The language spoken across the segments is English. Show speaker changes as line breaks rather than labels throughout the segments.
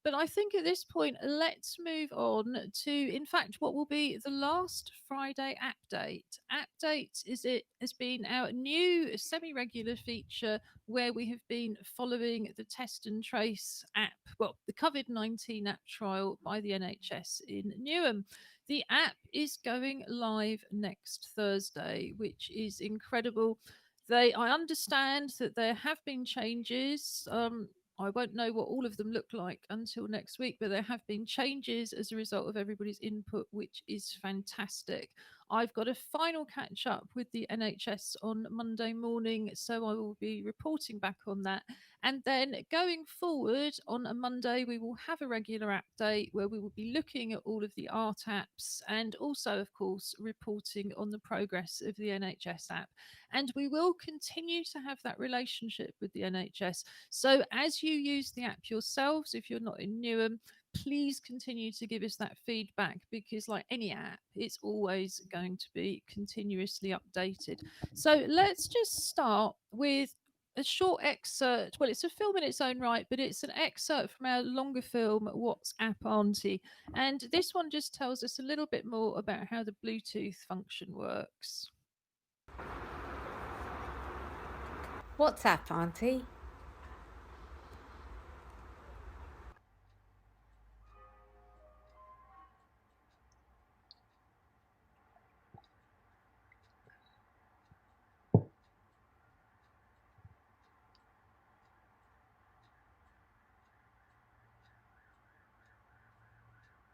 But I think at this point, let's move on to, in fact, what will be the last Friday Appdate. Appdate is it has been our new semi-regular feature where we have been following the Test and Trace app, well, the COVID-19 app trial by the NHS in Newham. The app is going live next Thursday, which is incredible. I understand that there have been changes. I won't know what all of them look like until next week, but there have been changes as a result of everybody's input, which is fantastic. I've got a final catch up with the NHS on Monday morning, so I will be reporting back on that. And then going forward on a Monday, we will have a regular update where we will be looking at all of the art apps and also, of course, reporting on the progress of the NHS app. And we will continue to have that relationship with the NHS. So as you use the app yourselves, if you're not in Newham, please continue to give us that feedback because, like any app, it's always going to be continuously updated. So let's just start with a short excerpt. Well, it's a film in its own right, but it's an excerpt from our longer film, What's App Auntie? And this one just tells us a little bit more about how the Bluetooth function works.
What's up, Auntie?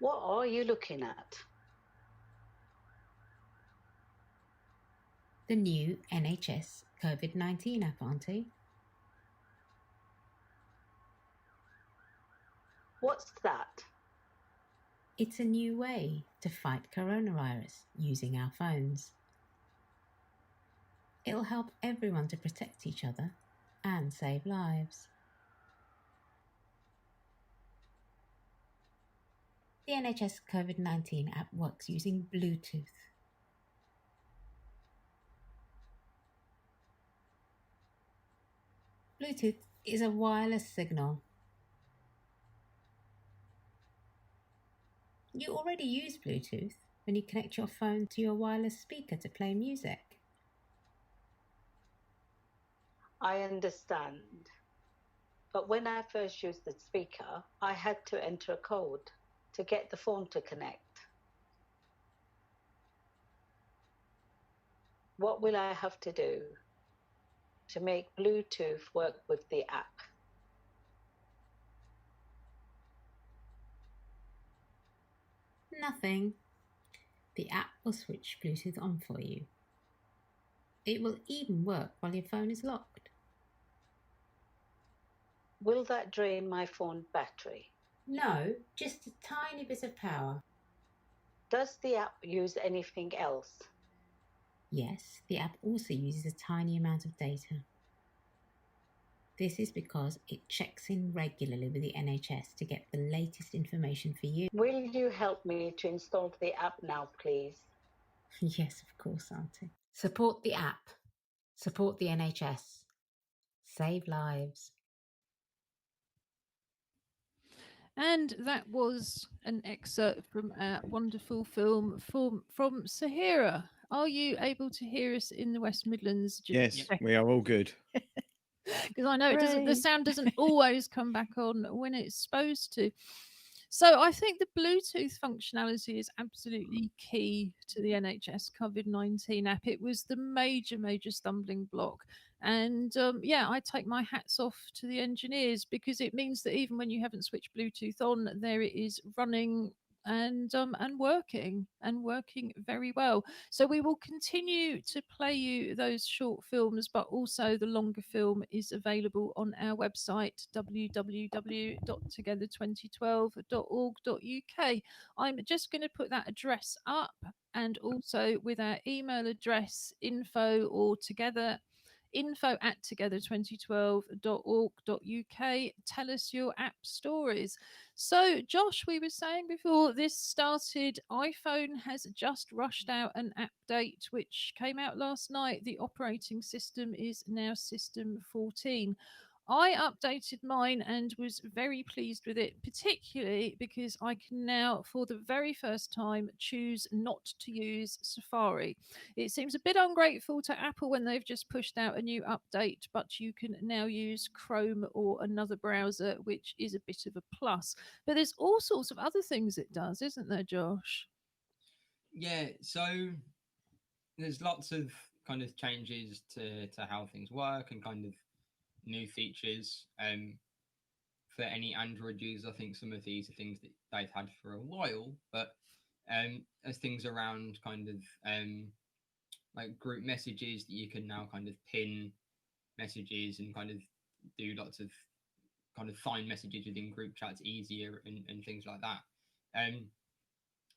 What are you looking at?
The new NHS Covid-19 App, Auntie.
What's that?
It's a new way to fight coronavirus using our phones. It'll help everyone to protect each other and save lives. The NHS Covid-19 app works using Bluetooth. Bluetooth is a wireless signal. You already use Bluetooth when you connect your phone to your wireless speaker to play music.
I understand. But when I first used the speaker, I had to enter a code to get the phone to connect. What will I have to do to make Bluetooth work with the app?
Nothing. The app will switch Bluetooth on for you. It will even work while your phone is locked.
Will that drain my phone battery?
No, just a tiny bit of power.
Does the app use anything else?
Yes, the app also uses a tiny amount of data. This is because it checks in regularly with the NHS to get the latest information for you.
Will you help me to install the app now, please?
Yes, of course, Auntie. Support the app. Support the NHS. Save lives.
And that was an excerpt from our wonderful film from Sahara. Are you able to hear us in the West Midlands?
Yes, we are all good.
Because I know it doesn't. The
Hooray.
sound doesn't always come back on when it's supposed to. So I think the Bluetooth functionality is absolutely key to the NHS COVID-19 app. It was the major stumbling block. And yeah, I take my hats off to the engineers because it means that even when you haven't switched Bluetooth on, there it is running and working very well. So we will continue to play you those short films, but also the longer film is available on our website www.together2012.org.uk. I'm just going to put that address up, and also with our email address info@together2012.org.uk. Tell us your app stories. So, Josh, we were saying before this started, iPhone has just rushed out an update which came out last night. The operating system is now System 14. I updated mine and was very pleased with it, particularly because I can now, for the very first time, choose not to use Safari. It seems a bit ungrateful to Apple when they've just pushed out a new update, but you can now use Chrome or another browser, which is a bit of a plus. But there's all sorts of other things it does, isn't there, Josh?
Yeah, so there's lots of kind of changes to how things work and kind of new features. For any Android users, I think some of these are things that they've had for a while, but as things around kind of like group messages that you can now kind of pin messages and kind of do lots of kind of find messages within group chats easier and things like that. Um,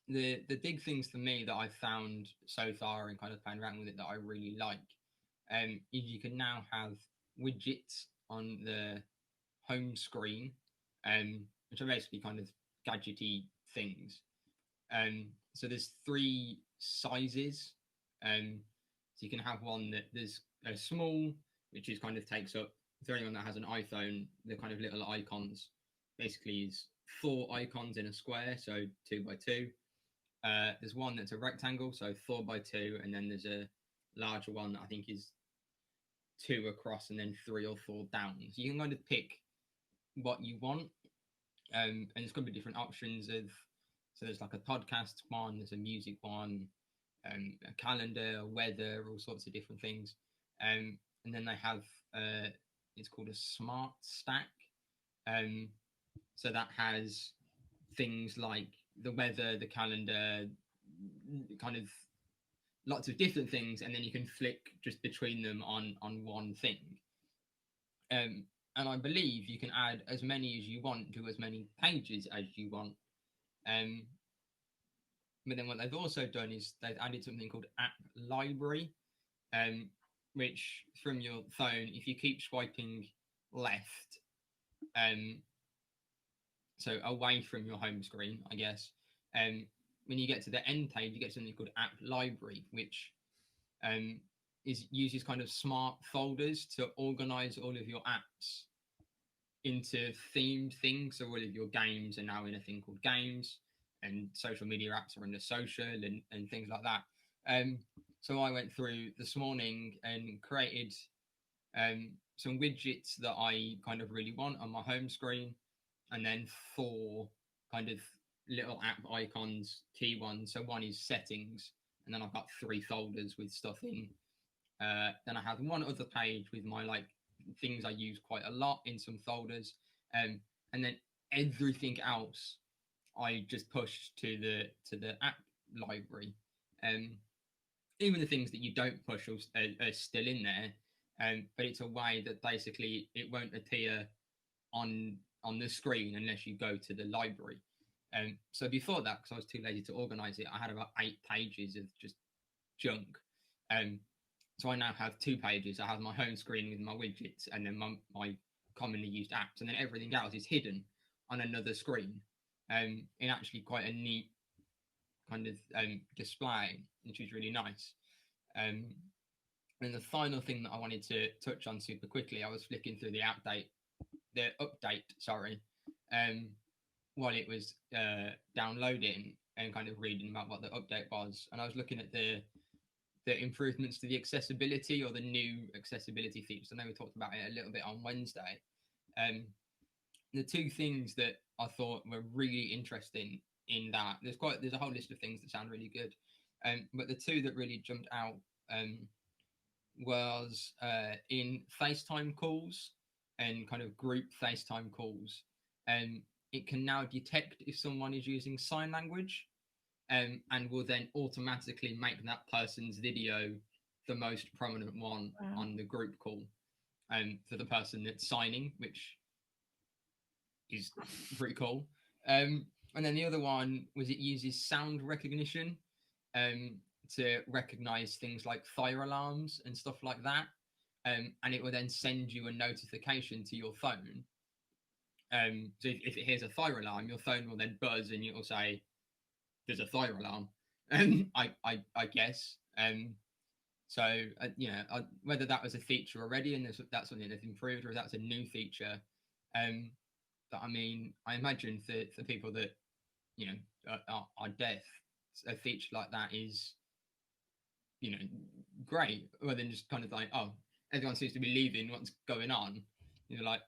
the big things for me that I've found so far and kind of playing around with it that I really like is you can now have widgets on the home screen, which are basically kind of gadgety things. So there's 3 sizes. So you can have one that there's a small, which is kind of takes up for anyone that has an iPhone, the kind of little icons basically is 4 icons in a square, so 2 by 2. There's one that's a rectangle, so 4 by 2, and then there's a larger one that I think is 2 across and then 3 or 4 down. So you can kind of pick what you want, and there's going to be different options of. So there's like a podcast one, there's a music one, a calendar, weather, all sorts of different things, and then they have it's called a smart stack. So that has things like the weather, the calendar, kind of lots of different things, and then you can flick just between them on one thing. And I believe you can add as many as you want to as many pages as you want. But then what they've also done is they've added something called App Library, which from your phone, if you keep swiping left, so away from your home screen, I guess, when you get to the end page, you get something called App Library, which uses kind of smart folders to organize all of your apps into themed things. So all of your games are now in a thing called games, and social media apps are under social and things like that. So I went through this morning and created some widgets that I kind of really want on my home screen, and then 4 kind of little app icons, key ones. So one is settings, and then I've got 3 folders with stuff in. Then I have one other page with my like things I use quite a lot in some folders, and then everything else I just pushed to the app library. Even the things that you don't push are still in there, but it's a way that basically it won't appear on the screen unless you go to the library. So before that, because I was too lazy to organize it, I had about 8 pages of just junk. So I now have 2 pages. I have my home screen with my widgets, and then my commonly used apps, and then everything else is hidden on another screen. In actually quite a neat kind of display, which is really nice. And the final thing that I wanted to touch on super quickly, I was flicking through the update, while it was downloading and kind of reading about what the update was, and I was looking at the improvements to the accessibility or the new accessibility features. I know we talked about it a little bit on Wednesday. The 2 things that I thought were really interesting in that, there's a whole list of things that sound really good, but the 2 that really jumped out was in FaceTime calls and kind of group FaceTime calls. It can now detect if someone is using sign language, and will then automatically make that person's video the most prominent one on the group call for the person that's signing, which is pretty cool. And then the other one was it uses sound recognition to recognize things like fire alarms and stuff like that. And it will then send you a notification to your phone. So if it hears a fire alarm, your phone will then buzz and it will say, there's a fire alarm. I guess. So whether that was a feature already and that's something they've improved, or if that's a new feature. But I mean, I imagine for people that are deaf, a feature like that is great, rather than just kind of like, oh, everyone seems to be leaving, what's going on? You're like,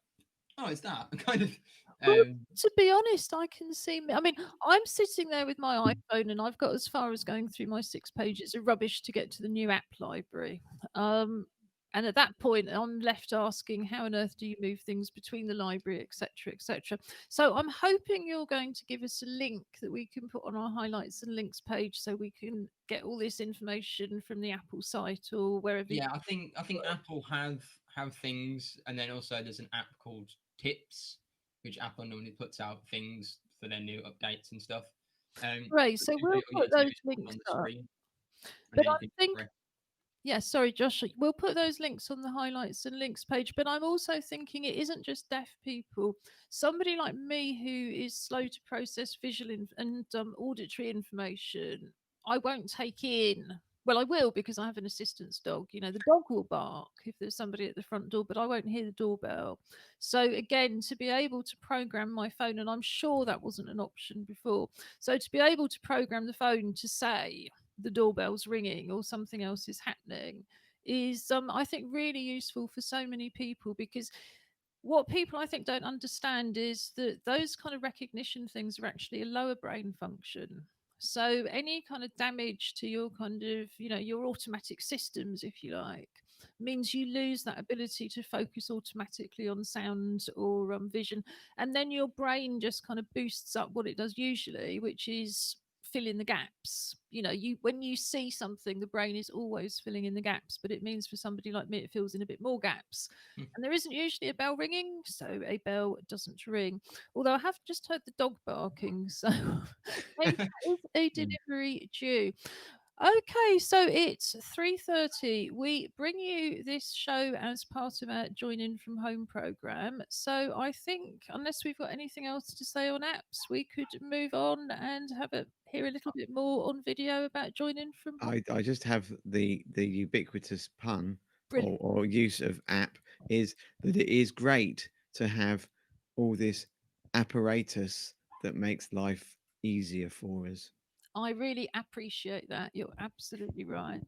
oh, it's that kind of.
Well, to be honest, I can see. I mean, I'm sitting there with my iPhone, and I've got as far as going through my 6 pages of rubbish to get to the new app library. And at that point, I'm left asking, how on earth do you move things between the library, etc., etc. So I'm hoping you're going to give us a link that we can put on our highlights and links page, so we can get all this information from the Apple site or wherever.
Yeah, I think Apple have things, and then also there's an app called Tips, which Apple normally puts out things for their new updates and stuff.
Right, so we'll put those links up. But I think, yeah, sorry, Josh, we'll put those links on the highlights and links page. But I'm also thinking it isn't just deaf people. Somebody like me who is slow to process visual and auditory information, I won't take in. Well, I will, because I have an assistance dog. The dog will bark if there's somebody at the front door, but I won't hear the doorbell. So again, to be able to program my phone, and I'm sure that wasn't an option before. So to be able to program the phone to say the doorbell's ringing or something else is happening is, I think, really useful for so many people, because what people, I think, don't understand is that those kind of recognition things are actually a lower brain function. So any kind of damage to your kind of, your automatic systems, if you like, means you lose that ability to focus automatically on sound or vision. And then your brain just kind of boosts up what it does usually, which is fill in the gaps. When you see something, the brain is always filling in the gaps, but it means for somebody like me, it fills in a bit more gaps. And there isn't usually a bell ringing, so a bell doesn't ring. Although I have just heard the dog barking, so maybe that is a delivery due. Okay, so it's 3:30. We bring you this show as part of our Join In From Home program. So I think, unless we've got anything else to say on apps, we could move on and hear a little bit more on video about Join In From Home.
I just have the ubiquitous pun
Brilliant.
or use of app is that it is great to have all this apparatus that makes life easier for us.
I really appreciate that. You're absolutely right.